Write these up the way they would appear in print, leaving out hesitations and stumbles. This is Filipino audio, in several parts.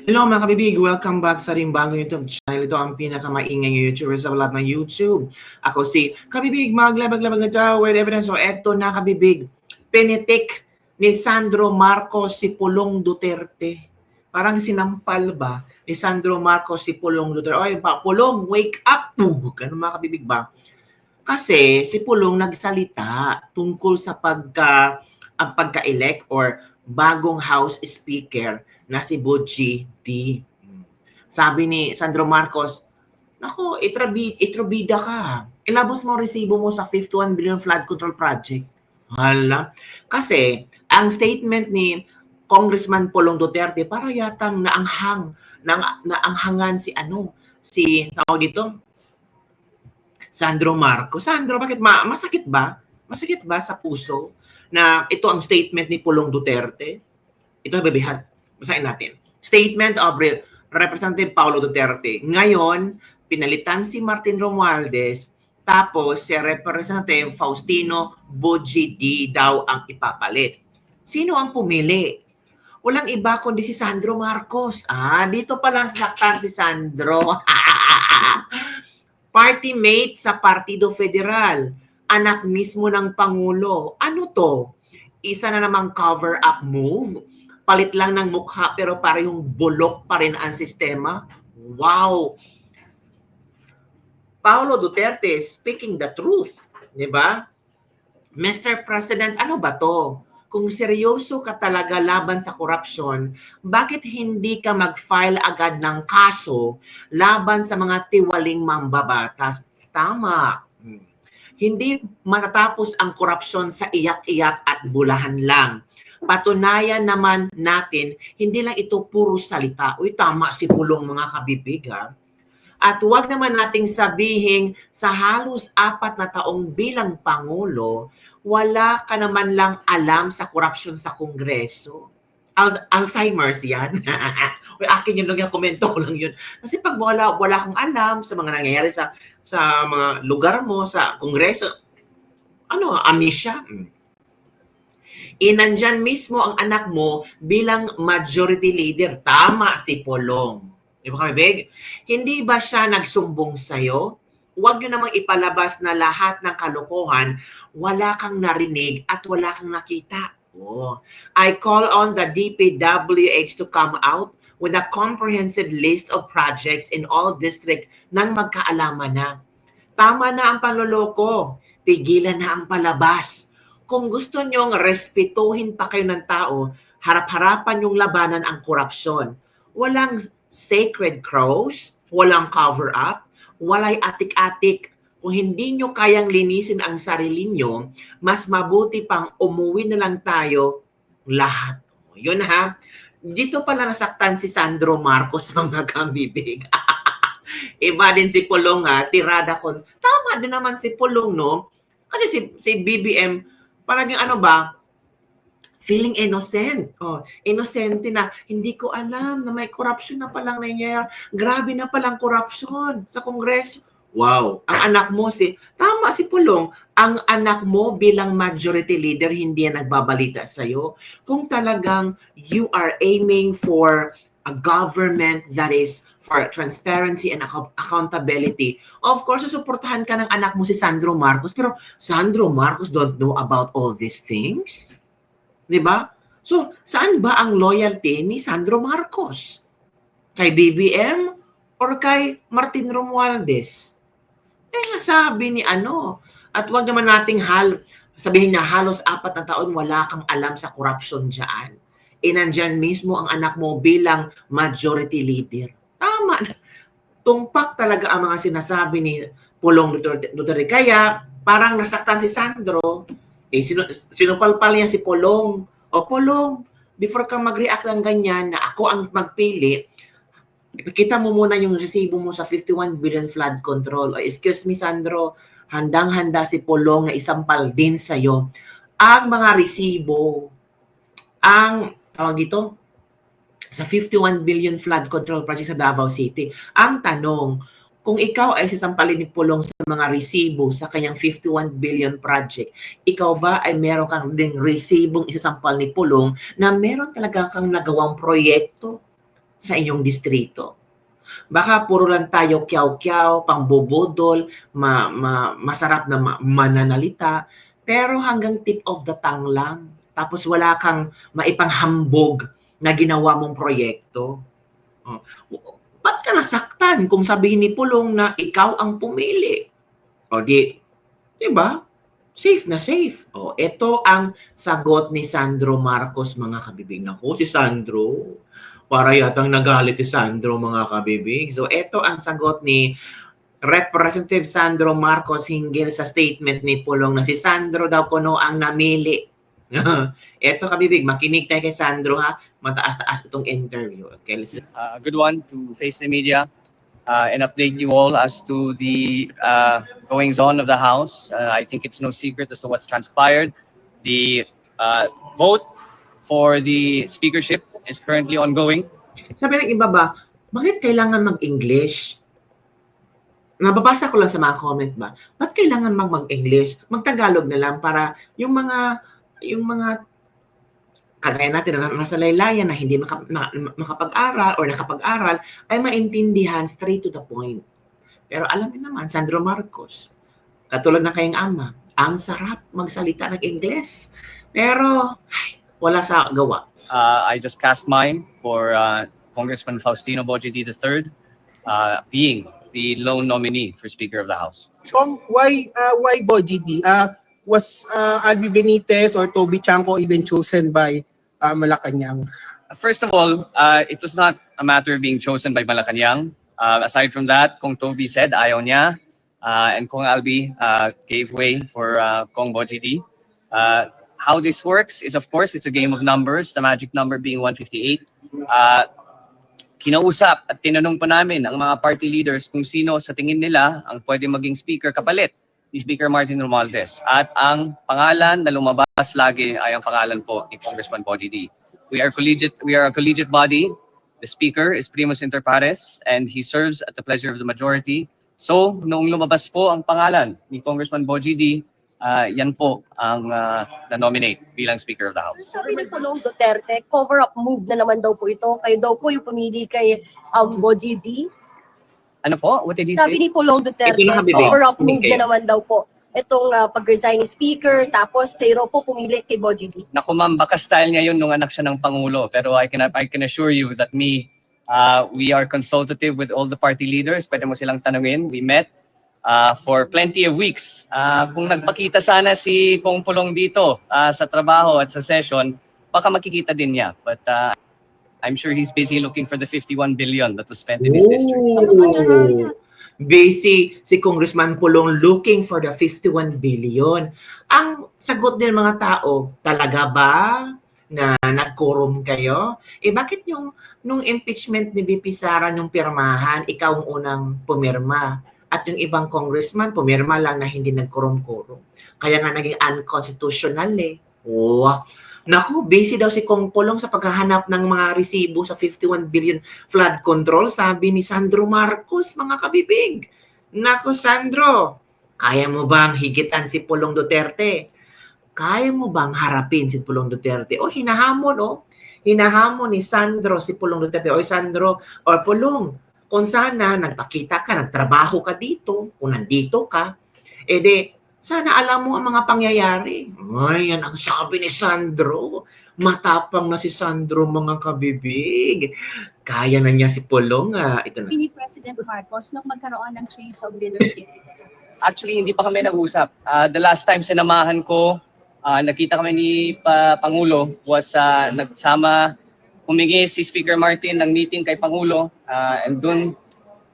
Hello mga kabibig! Welcome back sa ring bagong YouTube channel. Ito ang pinakamaingay ng YouTuber sa lahat ng YouTube. Ako si Kabibig, maglabag-labag na tao with evidence. So eto na kabibig, pinitik ni Sandro Marcos si Pulong Duterte. Parang sinampal ba ni Sandro Marcos si Pulong Duterte? Oy, Pulong, wake up! Pug! Ano mga kabibig ba? Kasi si Pulong nagsalita tungkol sa ang pagka-elect or bagong House Speaker na si Boji D. Sabi ni Sandro Marcos, "Nako, itrabida ka. Ilabos mo ang resibo mo sa 51 billion flood control project." Hala. Kasi ang statement ni Congressman Pulong Duterte para yatang naanghangan si tawag dito, Sandro Marcos. Sandro, bakit masakit ba? Masakit ba sa puso na ito ang statement ni Pulong Duterte? Ito babihan. Basahin natin. Statement of Representative Paulo Duterte. Ngayon, pinalitan si Martin Romualdez, tapos si Representative Faustino Bojidi daw ang ipapalit. Sino ang pumili? Walang iba kundi si Sandro Marcos. Dito pala saktan si Sandro. Party mate sa Partido Federal. Anak mismo ng Pangulo. Ano to? Isa na namang cover-up move? Palit lang ng mukha pero parehong bulok pa rin ang sistema? Wow! Paulo Duterte speaking the truth. Diba? Mr. President, ano ba to? Kung seryoso ka talaga laban sa korupsyon, bakit hindi ka mag-file agad ng kaso laban sa mga tiwaling mambabatas? Tama. Hindi matatapos ang korupsyon sa iyak-iyak at bulahan lang. Patunayan naman natin, hindi lang ito puro salita. Uy, tama si Pulong mga kabibig, ha? At huwag naman nating sabihin sa halos 4 na taong bilang Pangulo, wala ka naman lang alam sa korupsyon sa Kongreso. Alzheimer's yan. Uy, akin yun lang yung komento ko lang yun. Kasi pag wala kang alam sa mga nangyayari sa mga lugar mo, sa Kongreso, amnesia. Nandyan mismo ang anak mo bilang majority leader. Tama si Pulong. Di ba kami, Beg? Hindi ba siya nagsumbong sa'yo? Huwag nyo namang ipalabas na lahat ng kalokohan, wala kang narinig at wala kang nakita. I call on the DPWH to come out with a comprehensive list of projects in all districts nang magkaalaman na. Tama na ang panloloko. Tigilan na ang palabas. Kung gusto nyong respetuhin pa kayo ng tao, harap-harapan yung labanan ang korupsyon. Walang sacred crows, walang cover-up, walay atik-atik. Kung hindi nyo kayang linisin ang sarili nyo, mas mabuti pang umuwi na lang tayo lahat. Yun ha. Dito pala nasaktan si Sandro Marcos, mga kabibig. Iba din si Pulong ha, tirada ko. Tama din naman si Pulong, no? Kasi si BBM, parang feeling innocent. Innocent na, hindi ko alam na may corruption na palang nangyayari. Grabe na palang corruption sa Kongreso. Wow, ang anak mo tama si Pulong, ang anak mo bilang majority leader hindi yan nagbabalita sa'yo. Kung talagang you are aiming for a government that is for transparency and accountability, of course, susuportahan ka ng anak mo si Sandro Marcos, pero Sandro Marcos don't know about all these things? Diba? So, saan ba ang loyalty ni Sandro Marcos? Kay BBM or kay Martin Romualdez? Nasabi ni at wag naman nating sabihin na halos 4 na taon wala kang alam sa corruption dyan. Nandyan mismo ang anak mo bilang majority leader. Tama. Tumpak talaga ang mga sinasabi ni Pulong Duterte. Kaya, parang nasaktan si Sandro, sinupalpal niya si Pulong. Pulong, before ka mag-react ng ganyan na ako ang magpili, ipakita mo muna yung resibo mo sa 51 billion flood control. Excuse me, Sandro, handang-handa si Pulong na isampal din sa'yo ang mga resibo, ang tawag dito, sa 51 billion flood control project sa Davao City. Ang tanong, kung ikaw ay sasampalin ni Pulong sa mga resibo sa kanyang 51 billion project, ikaw ba ay meron kang ding resibong isasampal ni Pulong na meron talaga kang nagawang proyekto sa inyong distrito. Baka puro lang tayo kyaw-kyaw, pangbobodol, masarap na mananalita, pero hanggang tip of the tongue lang. Tapos wala kang maipanghambog na ginawa mong proyekto. Oh. Ba't ka nasaktan kung sabihin ni Pulong na ikaw ang pumili? O di ba? Safe na safe. O, ito ang sagot ni Sandro Marcos, mga kabibig. Naku, si Sandro. Para yatang nagalit si Sandro, mga kabibig. So, ito ang sagot ni Representative Sandro Marcos hinggil sa statement ni Pulong na si Sandro daw kuno ang namili. Ito kabibig, makinig tayo kay Sandro ha. Mataas-taas itong interview. Okay, listen. A good one to face the media and update you all as to the goings on of the House. I think it's no secret as to what's transpired. The vote for the speakership is currently ongoing. Sabi ng iba ba, bakit kailangan mag-English? Nababasa ko lang sa mga comment ba, ba't kailangan mag-English? Mag-Tagalog na lang para yung mga kagaya natin na nasa laylayan na hindi makapag-aral or nakapag-aral ay maintindihan straight to the point. Pero alam niyo naman, Sandro Marcos, katulad ng kayong ama, ang sarap magsalita ng Ingles. Pero wala sa gawa. I just cast mine for Congressman Faustino Bojetti III being the lone nominee for Speaker of the House. Why Bojetti? Was Albi Benitez or Toby Chanco even chosen by Malacanang? First of all, it was not a matter of being chosen by Malacanang. Aside from that, Kung Toby said ayaw niya, and Kung Albi gave way for Kung Bojetti. How this works is, of course, it's a game of numbers, the magic number being 158. Kinausap at tinanong pa namin ang mga party leaders kung sino sa tingin nila ang pwede maging speaker kapalit ni Speaker Martin Romualdez. At ang pangalan na lumabas lagi ay ang pangalan po ni Congressman Bojetti. We are a collegiate body. The speaker is primus inter pares and he serves at the pleasure of the majority. So, noong lumabas po ang pangalan ni Congressman Bojetti, yan po ang na-nominate bilang Speaker of the House. Sabi ni Pulong Duterte, cover-up move na naman daw po ito. Kayo daw po yung pumili kay Bojetti. Ano po? What did he Sabi say? ni Pulong Duterte, cover-up move na naman daw po. Itong pag-resign ni Speaker, tapos kayo po pumili kay Bojetti. Naku ma'am, baka style niya yun nung anak siya ng Pangulo. Pero I can assure you that we are consultative with all the party leaders. Pwede mo silang tanungin. We met for plenty of weeks. Kung nagpakita sana si Kong Pulong dito sa trabaho at sa session, baka makikita din niya. But I'm sure he's busy looking for the 51 billion that was spent in his district. Busy si Congressman Pulong looking for the 51 billion. Ang sagot din mga tao, talaga ba na nag-quorum kayo? Bakit nung impeachment ni VP Sara nung pirmahan, ikaw ang unang pumirma? At yung ibang congressman, pumirma lang na hindi nag-quorum-quorum. Kaya nga naging unconstitutional eh. Naku, busy daw si Kong Pulong sa paghahanap ng mga resibo sa 51 billion flood control, sabi ni Sandro Marcos, mga kabibig. Naku, Sandro, kaya mo bang higitan si Pulong Duterte? Kaya mo bang harapin si Pulong Duterte? Hinahamon, Hinahamon ni Sandro si Pulong Duterte. Sandro, Pulong, kung sana nagpakita ka, nagtrabaho ka dito, kung nandito ka, sana alam mo ang mga pangyayari. Yan ang sabi ni Sandro. Matapang na si Sandro, mga kabibig. Kaya na niya si Pulong. Ito na. Ni President Marcos nung magkaroon ng change of leadership. Actually, hindi pa kami nag-usap. The last time sinamahan ko, nakita kami ni Pangulo was nagsama, humingi si Speaker Martin ng meeting kay Pangulo and dun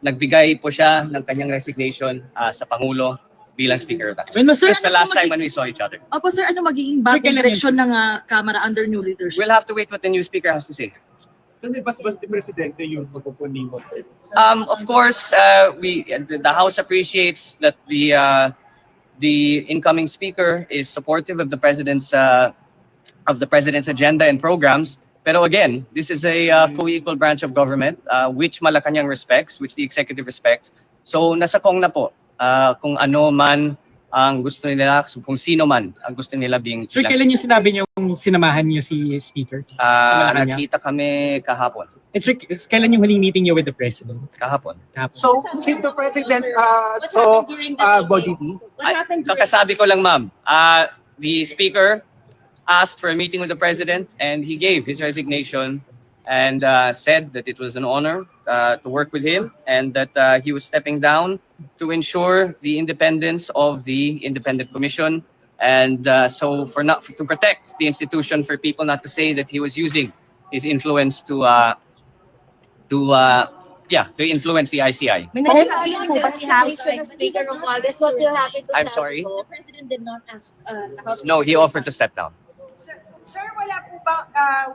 nagbigay po siya ng kanyang resignation sa Pangulo bilang Speaker of the House. That's the last time when we saw each other. Opo sir, ano magiging bagong direksyon ng Kamara under new leadership? We'll have to wait what the new Speaker has to say. Sir, may basbas ni Presidente yung pagpupunin mo. Of course, the House appreciates that the incoming Speaker is supportive of the President's agenda and programs. Pero again, this is a co-equal branch of government which Malacanang respects, which the executive respects. So nasa Kong na po kung ano man ang gusto nila, kung sino man ang gusto nila being Sir, kailan yung sinabi niyo sinamahan niyo si Speaker? Malacanang? Nakita kami kahapon. And sir, kailan yung huling meeting niyo with the President? Kahapon. So, Mr. President, Boji D, What happened during- Kakasabi ko lang, ma'am. The Speaker asked for a meeting with the President and he gave his resignation and said that it was an honor to work with him and that he was stepping down to ensure the independence of the Independent Commission and so to protect the institution, for people not to say that he was using his influence to influence the ICI. May nag-review po ba si House Speaker Romualdez, what will happen to I'm Saldi sorry? ko? The President did not ask the House. No, he offered to step down. Sir, wala po ba,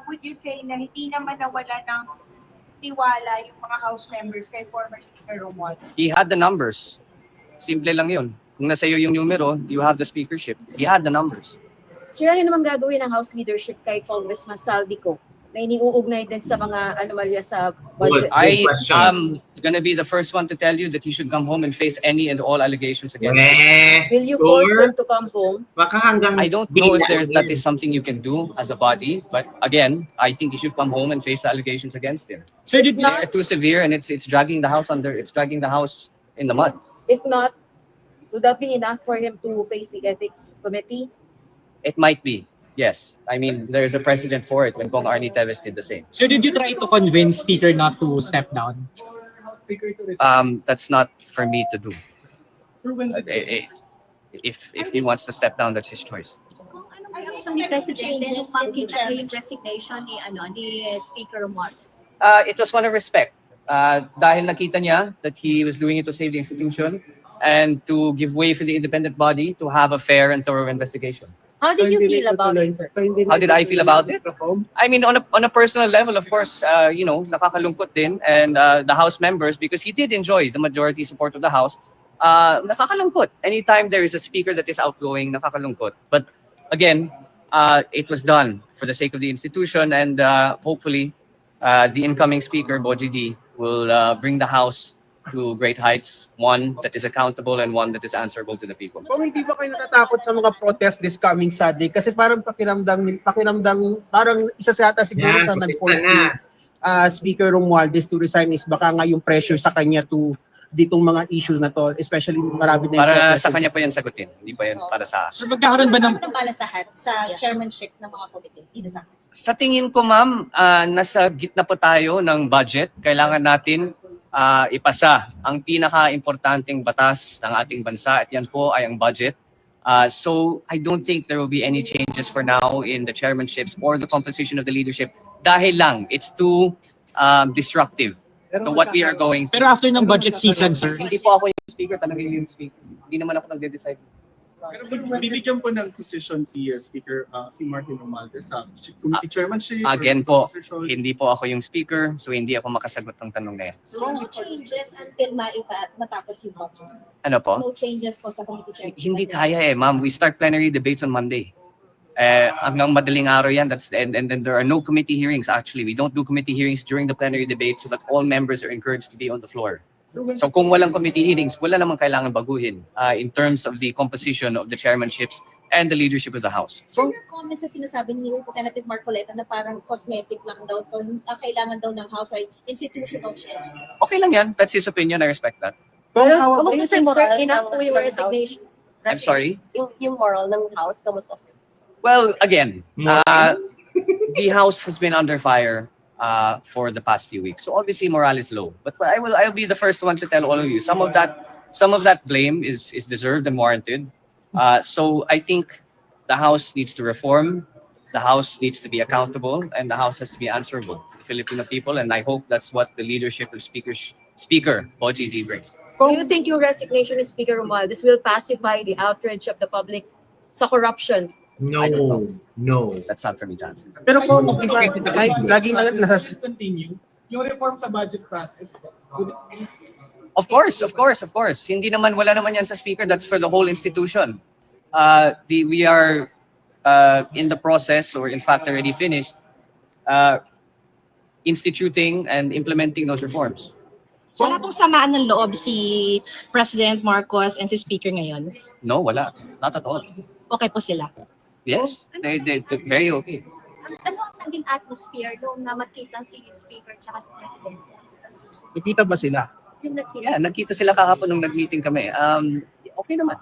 would you say na hindi naman nawala ng tiwala yung mga House members kay former Speaker Romualdez? He had the numbers. Simple lang yun. Kung nasa iyo yung numero, you have the speakership. He had the numbers. Sir, ano naman gagawin ng House leadership kay Congressman Saldi ko na iniuugnay din sa mga anomalya sa budget? I question. am gonna be the first one to tell you that he should come home and face any and all allegations against him. Will you force Sure. him to come home? Baka hanggang I don't know if that is something you can do as a body, but again, I think he should come home and face the allegations against him. Sir, did They're too severe and it's dragging the house in the mud. If not, would that be enough for him to face the ethics committee? It might be, yes. I mean, there's a precedent for it when Kong Arnie Teves did the same. Sir, did you try to convince Speaker not to step down? That's not for me to do. If he wants to step down, that's his choice. Kung ano ba yung ni Presidente nung makita niyo yung resignation ni Speaker Romualdez? It was one of respect. Dahil nakita niya that he was doing it to save the institution and to give way for the independent body to have a fair and thorough investigation. How did you feel about it, sir? How did I feel about it? I mean, on a personal level, of course, nakakalungkot din, and the House members, because he did enjoy the majority support of the House, nakakalungkot. Anytime there is a speaker that is outgoing, nakakalungkot. But again, it was done for the sake of the institution, and hopefully, the incoming speaker, Boji D, will bring the House to great heights, one that is accountable and one that is answerable to the people. kung hindi ba kayo natatakot sa mga protest this coming Sunday? Kasi parang pakiramdam, parang isa sa yata siguro Yan, sa protesta nag-force na. ni Speaker Romualdez to resign is baka nga yung pressure sa kanya to ditong mga issues na to, especially marami na yung Para protest. sa kanya pa yan sagutin, hindi pa yan para sa Sir, magkakaroon ba ng Ano malasahan sa chairmanship ng mga committee dito sa House? Sa tingin ko, ma'am, nasa gitna po tayo ng budget. Kailangan natin ipasa ang pinaka-importanting batas ng ating bansa at yan po ay ang budget. So I don't think there will be any changes for now in the chairmanships or the composition of the leadership dahil lang it's too disruptive to what we are going through. pero after ng budget season, sir, Hindi po ako yung speaker, talaga yung speaker. Hindi naman ako nagde-decide. Pero bibigyan po ng position si Speaker si Martin Romualdez sa committee chairmanship. Again or po, position. hindi po ako yung speaker, so hindi ako makasagot ng tanong na yan. So, no changes until matapos yung budget? Ano po? No changes po sa committee chairmanship? Hindi kaya ma'am. We start plenary debates on Monday. Hanggang madaling araw yan. And then there are no committee hearings actually. We don't do committee hearings during the plenary debates so that all members are encouraged to be on the floor. So kung walang committee hearings, wala namang kailangan baguhin in terms of the composition of the chairmanships and the leadership of the House. So, yung comments na sinasabi ni Representative Marcoleta na parang cosmetic lang daw to, kailangan daw ng House ay institutional change. Okay lang yan. That's his opinion. I respect that. Pero, Kamusta kamusta sir, sir, moral enough ng po yung House? resignation? I'm sorry. Yung moral ng House, kamusta sir? Well, again, the House has been under fire for the past few weeks. So obviously morale is low. But I'll be the first one to tell all of you some of that blame is deserved and warranted. So I think the House needs to reform, the House needs to be accountable, and the House has to be answerable to the Filipino people. And I hope that's what the leadership of Speaker Boji D brings. Do you think yung resignation of Speaker Romualdez will pacify the outrage of the public sa corruption? I don't No, no. That's not for me to answer. Pero kung laging nasa continue yung reform sa budget process. Of course. Hindi naman, wala naman yan sa speaker. That's for the whole institution. We are in the process, or in fact already finished, instituting and implementing those reforms. Wala pong samaan ng loob si President Marcos and si Speaker ngayon. No, wala. Not at all. Okay po sila. Yes, they're very okay. Ano ang naging atmosphere nung makita si Speaker tsaka si President? Nakita ba sila? Yung nakita. Yeah, nagkita sila kahapon nung nag-meeting kami. Okay naman.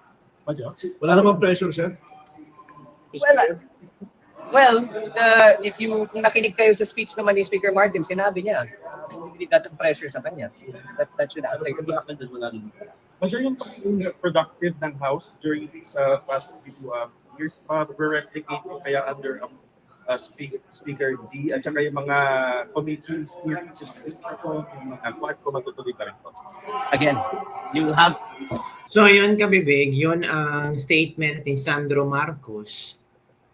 Wala namang pressure, sir? Well, kung nakinig kayo sa speech naman ni Speaker Martin, sinabi niya, hindi gatong pressure sa kanya. That should answer your question. Major yung productive ng House during these past few years, re-replicating kaya under Speaker D at saka yung mga committees, hearings, yung mga quad ko matutuloy pa rin po. Again, you have So yun kabibig, yun ang statement ni Sandro Marcos.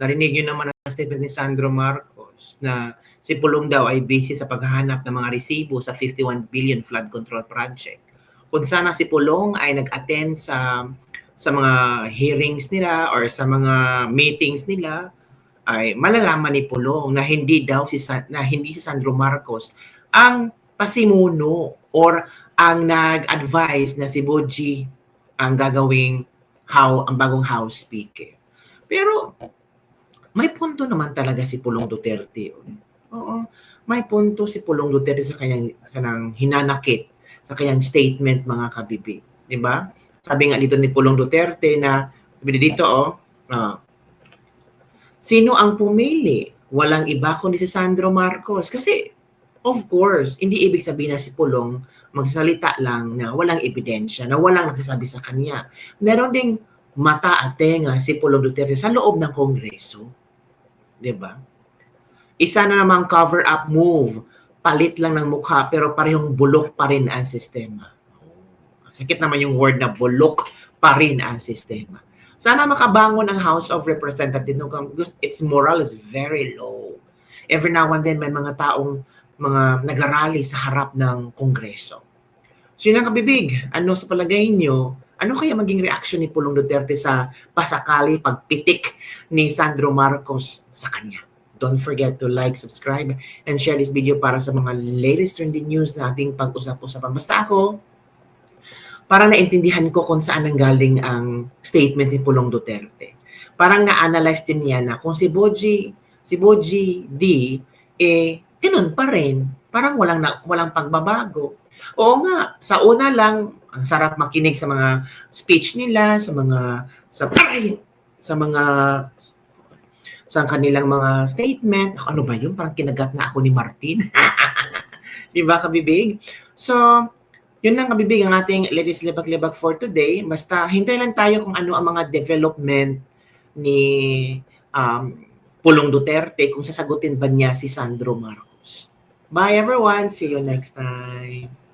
Narinig yun naman ang statement ni Sandro Marcos na si Pulong daw ay busy sa paghahanap ng mga resibo sa 51 billion flood control project. Kung sana si Pulong ay nag-attend sa mga hearings nila or sa mga meetings nila, ay malalaman ni Pulong na hindi si Sandro Marcos ang pasimuno or ang nag-advise na si Boji ang gagawing ang bagong House Speaker. Pero may punto naman talaga si Pulong Duterte. Oo, may punto si Pulong Duterte sa kanyang hinanakit, sa kanyang statement, mga kabibig. Di ba? Sabi nga dito ni Pulong Duterte na, sabi dito, sino ang pumili? Walang iba kundi si Sandro Marcos. Kasi, of course, hindi ibig sabihin na si Pulong magsalita lang na walang ebidensya, na walang nagsasabi sa kanya. Meron ding mata at tenga si Pulong Duterte sa loob ng Kongreso. Diba? Isa na namang cover-up move. Palit lang ng mukha pero parehong bulok pa rin ang sistema. Sakit naman yung word na bulok pa rin ang sistema. Sana makabangon ang House of Representatives because its moral is very low. Every now and then may mga taong nagrarally sa harap ng Kongreso. So yun ang kabibig. Ano sa palagay nyo? Ano kaya maging reaction ni Pulong Duterte sa pasakali pagpitik ni Sandro Marcos sa kanya? Don't forget to like, subscribe, and share this video para sa mga latest trending news na ating pag-usap-usapan. Basta ako, para naintindihan ko kung saan nanggaling ang statement ni Pulong Duterte. Parang na-analyze din niya na kung si Boji D, ganun pa rin. Parang walang pagbabago. Oo nga, sa una lang, ang sarap makinig sa mga speech nila, sa kanilang mga statement. Ano ba yun? Parang kinagat na ako ni Martin. Di ba, kabibig? So, yun lang, kabibig, ang ating Ladies Libag-Libag for today. Basta, hintay lang tayo kung ano ang mga development ni Pulong Duterte, kung sasagutin ba niya si Sandro Marcos. Bye everyone! See you next time!